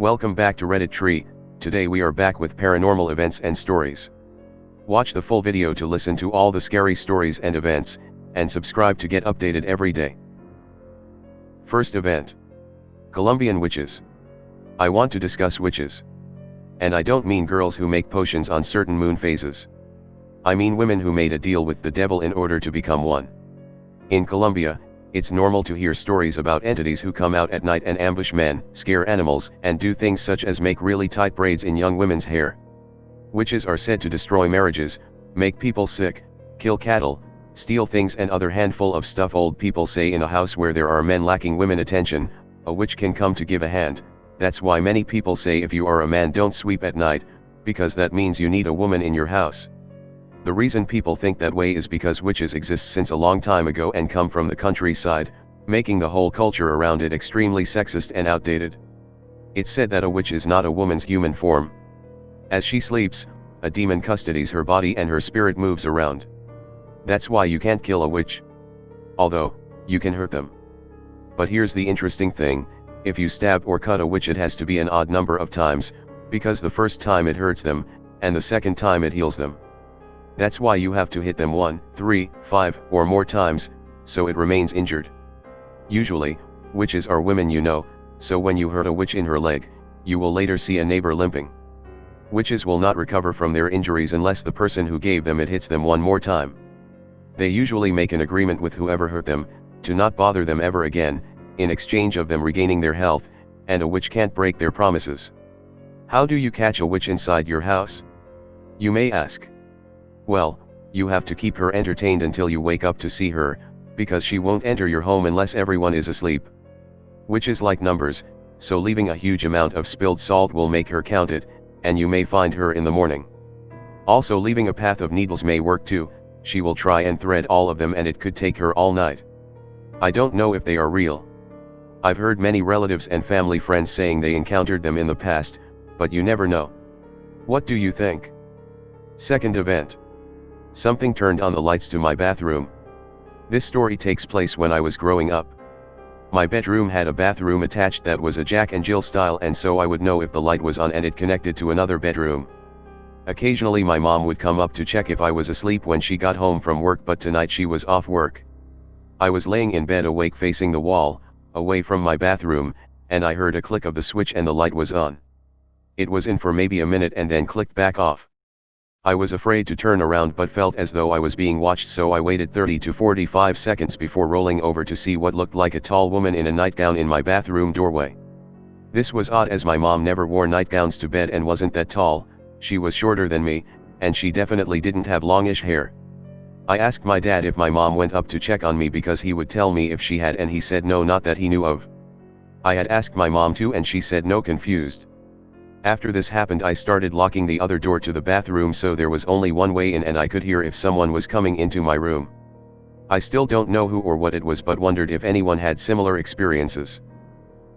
Welcome back to Reddit Tree. Today we are back with paranormal events and stories. Watch the full video to listen to all the scary stories and events, and subscribe to get updated every day. First event. Colombian Witches. I want to discuss witches. And I don't mean girls who make potions on certain moon phases. I mean women who made a deal with the devil in order to become one. In Colombia, it's normal to hear stories about entities who come out at night and ambush men, scare animals, and do things such as make really tight braids in young women's hair. Witches are said to destroy marriages, make people sick, kill cattle, steal things and other handful of stuff. Old people say in a house where there are men lacking women attention, a witch can come to give a hand. That's why many people say if you are a man don't sweep at night, because that means you need a woman in your house. The reason people think that way is because witches exist since a long time ago and come from the countryside, making the whole culture around it extremely sexist and outdated. It's said that a witch is not a woman's human form. As she sleeps, a demon custodies her body and her spirit moves around. That's why you can't kill a witch. Although, you can hurt them. But here's the interesting thing, if you stab or cut a witch it has to be an odd number of times, because the first time it hurts them, and the second time it heals them. That's why you have to hit them 1, 3, 5, or more times, so it remains injured. Usually, witches are women you know, so when you hurt a witch in her leg, you will later see a neighbor limping. Witches will not recover from their injuries unless the person who gave them it hits them one more time. They usually make an agreement with whoever hurt them, to not bother them ever again, in exchange of them regaining their health, and a witch can't break their promises. How do you catch a witch inside your house? You may ask. Well, you have to keep her entertained until you wake up to see her, because she won't enter your home unless everyone is asleep. Witches like numbers, so leaving a huge amount of spilled salt will make her count it, and you may find her in the morning. Also, leaving a path of needles may work too. She will try and thread all of them and it could take her all night. I don't know if they are real. I've heard many relatives and family friends saying they encountered them in the past, but you never know. What do you think? Second event. Something turned on the lights to my bathroom. This story takes place when I was growing up. My bedroom had a bathroom attached that was a Jack and Jill style, and so I would know if the light was on and it connected to another bedroom. Occasionally my mom would come up to check if I was asleep when she got home from work, but tonight she was off work. I was laying in bed awake facing the wall, away from my bathroom, and I heard a click of the switch and the light was on. It was in for maybe a minute and then clicked back off. I was afraid to turn around but felt as though I was being watched, so I waited 30 to 45 seconds before rolling over to see what looked like a tall woman in a nightgown in my bathroom doorway. This was odd as my mom never wore nightgowns to bed and wasn't that tall. She was shorter than me, and she definitely didn't have longish hair. I asked my dad if my mom went up to check on me because he would tell me if she had, and he said no, not that he knew of. I had asked my mom too and she said no, confused. After this happened I started locking the other door to the bathroom so there was only one way in and I could hear if someone was coming into my room. I still don't know who or what it was, but wondered if anyone had similar experiences.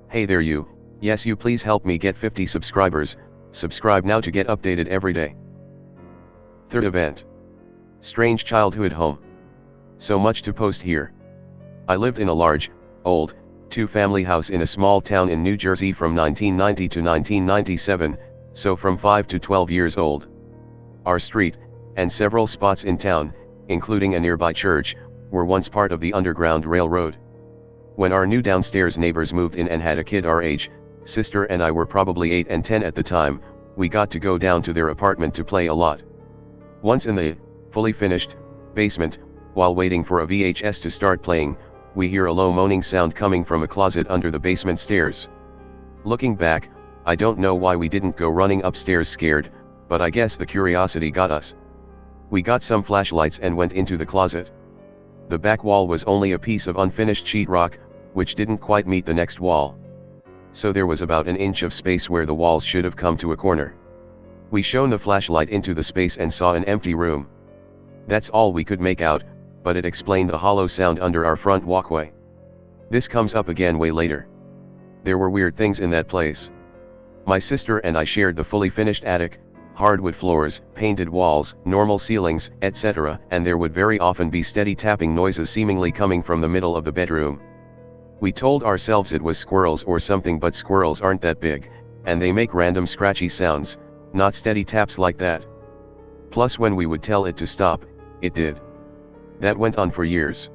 Hey there you, yes you, please help me get 50 subscribers, subscribe now to get updated every day. Third event. Strange childhood home. So much to post here. I lived in a large, old, two-family house in a small town in New Jersey from 1990 to 1997, so from 5 to 12 years old. Our street, and several spots in town, including a nearby church, were once part of the Underground Railroad. When our new downstairs neighbors moved in and had a kid our age, sister and I were probably 8 and 10 at the time, we got to go down to their apartment to play a lot. Once in the fully finished basement, while waiting for a VHS to start playing, we hear a low moaning sound coming from a closet under the basement stairs. Looking back, I don't know why we didn't go running upstairs scared, but I guess the curiosity got us. We got some flashlights and went into the closet. The back wall was only a piece of unfinished sheetrock, which didn't quite meet the next wall. So there was about an inch of space where the walls should have come to a corner. We shone the flashlight into the space and saw an empty room. That's all we could make out, but it explained the hollow sound under our front walkway. This comes up again way later. There were weird things in that place. My sister and I shared the fully finished attic, hardwood floors, painted walls, normal ceilings, etc., and there would very often be steady tapping noises seemingly coming from the middle of the bedroom. We told ourselves it was squirrels or something, but squirrels aren't that big, and they make random scratchy sounds, not steady taps like that. Plus when we would tell it to stop, it did. That went on for years.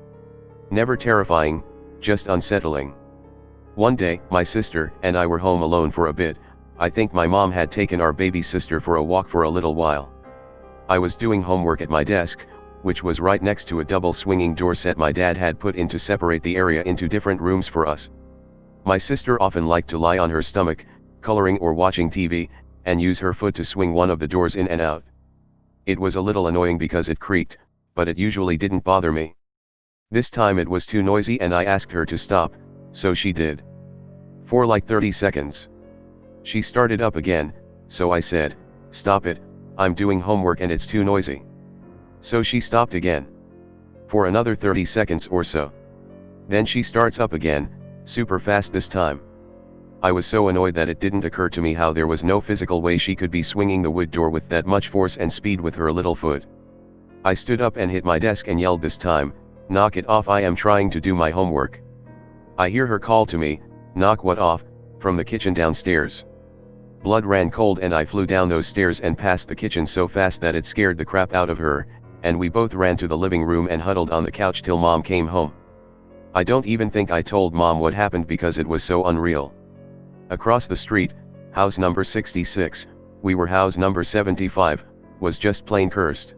Never terrifying, just unsettling. One day, my sister and I were home alone for a bit. I think my mom had taken our baby sister for a walk for a little while. I was doing homework at my desk, which was right next to a double swinging door set my dad had put in to separate the area into different rooms for us. My sister often liked to lie on her stomach, coloring or watching TV, and use her foot to swing one of the doors in and out. It was a little annoying because it creaked, but it usually didn't bother me. This time it was too noisy and I asked her to stop, so she did. For like 30 seconds. She started up again, so I said, "Stop it, I'm doing homework and it's too noisy." So she stopped again. For another 30 seconds or so. Then she starts up again, super fast this time. I was so annoyed that it didn't occur to me how there was no physical way she could be swinging the wood door with that much force and speed with her little foot. I stood up and hit my desk and yelled this time, "Knock it off, I am trying to do my homework." I hear her call to me, "Knock what off?" from the kitchen downstairs. Blood ran cold and I flew down those stairs and past the kitchen so fast that it scared the crap out of her, and we both ran to the living room and huddled on the couch till Mom came home. I don't even think I told Mom what happened because it was so unreal. Across the street, house number 66, we were house number 75, was just plain cursed.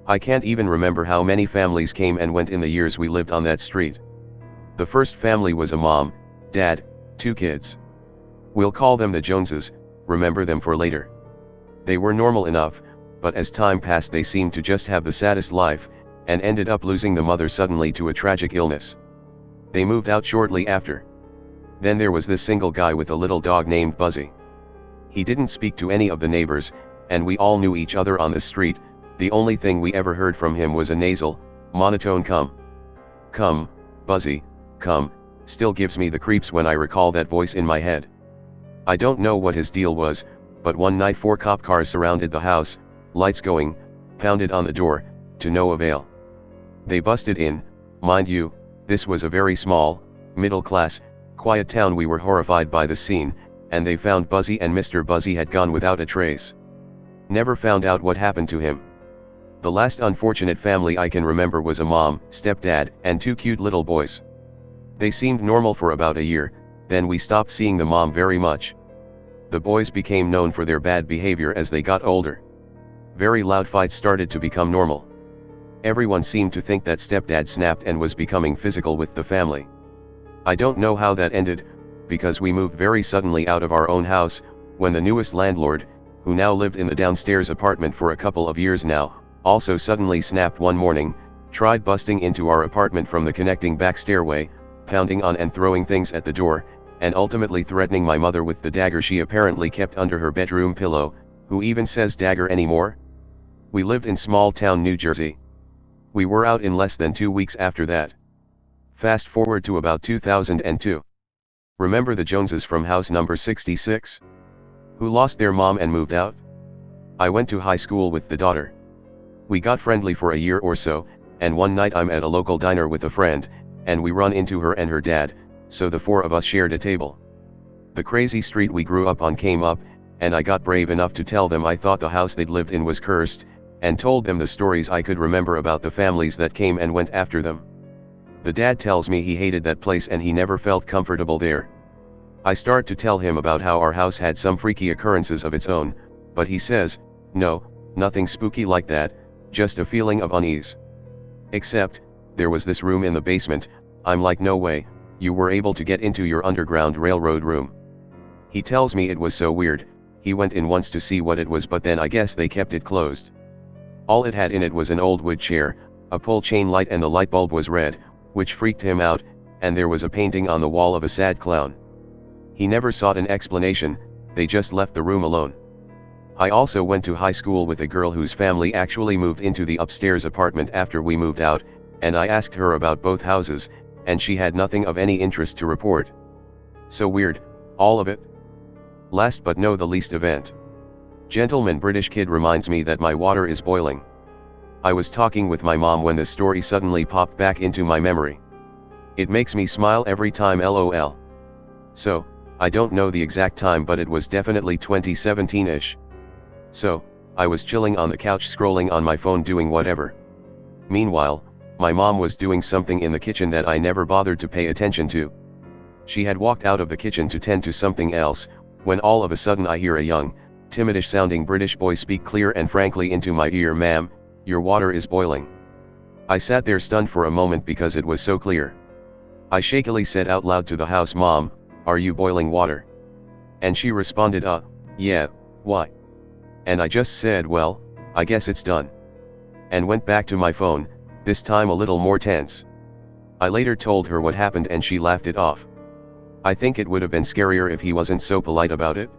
I can't even remember how many families came and went in the years we lived on that street. The first family was a mom, dad, 2 kids. We'll call them the Joneses, remember them for later. They were normal enough, but as time passed they seemed to just have the saddest life, and ended up losing the mother suddenly to a tragic illness. They moved out shortly after. Then there was this single guy with a little dog named Buzzy. He didn't speak to any of the neighbors, and we all knew each other on the street. The only thing we ever heard from him was a nasal, monotone "come. Come, Buzzy, come," still gives me the creeps when I recall that voice in my head. I don't know what his deal was, but one night 4 cop cars surrounded the house, lights going, pounded on the door, to no avail. They busted in, mind you, this was a very small, middle-class, quiet town. We were horrified by the scene, and they found Buzzy, and Mr. Buzzy had gone without a trace. Never found out what happened to him. The last unfortunate family I can remember was a mom, stepdad, and 2 cute little boys. They seemed normal for about a year, then we stopped seeing the mom very much. The boys became known for their bad behavior as they got older. Very loud fights started to become normal. Everyone seemed to think that stepdad snapped and was becoming physical with the family. I don't know how that ended, because we moved very suddenly out of our own house, when the newest landlord, who now lived in the downstairs apartment for a couple of years now, also suddenly snapped one morning, tried busting into our apartment from the connecting back stairway, pounding on and throwing things at the door, and ultimately threatening my mother with the dagger she apparently kept under her bedroom pillow. Who even says dagger anymore? We lived in small town New Jersey. We were out in less than 2 weeks after that. Fast forward to about 2002. Remember the Joneses from house number 66? Who lost their mom and moved out? I went to high school with the daughter. We got friendly for a year or so, and one night I'm at a local diner with a friend, and we run into her and her dad, so the 4 of us shared a table. The crazy street we grew up on came up, and I got brave enough to tell them I thought the house they'd lived in was cursed, and told them the stories I could remember about the families that came and went after them. The dad tells me he hated that place and he never felt comfortable there. I start to tell him about how our house had some freaky occurrences of its own, but he says, "No, nothing spooky like that, just a feeling of unease. Except, there was this room in the basement." I'm like, "No way, you were able to get into your underground railroad room?" He tells me it was so weird, he went in once to see what it was, but then I guess they kept it closed. All it had in it was an old wood chair, a pull chain light, and the light bulb was red, which freaked him out, and there was a painting on the wall of a sad clown. He never sought an explanation, they just left the room alone. I also went to high school with a girl whose family actually moved into the upstairs apartment after we moved out, and I asked her about both houses, and she had nothing of any interest to report. So weird, all of it. Last but no the least event. Gentleman British kid reminds me that my water is boiling. I was talking with my mom when this story suddenly popped back into my memory. It makes me smile every time, lol. So, I don't know the exact time, but it was definitely 2017-ish. So, I was chilling on the couch scrolling on my phone doing whatever. Meanwhile, my mom was doing something in the kitchen that I never bothered to pay attention to. She had walked out of the kitchen to tend to something else, when all of a sudden I hear a young, timidish sounding British boy speak clear and frankly into my ear, "Ma'am, your water is boiling." I sat there stunned for a moment because it was so clear. I shakily said out loud to the house, "Mom, are you boiling water?" And she responded, yeah, why?" And I just said, "Well, I guess it's done." And went back to my phone, this time a little more tense. I later told her what happened and she laughed it off. I think it would have been scarier if he wasn't so polite about it.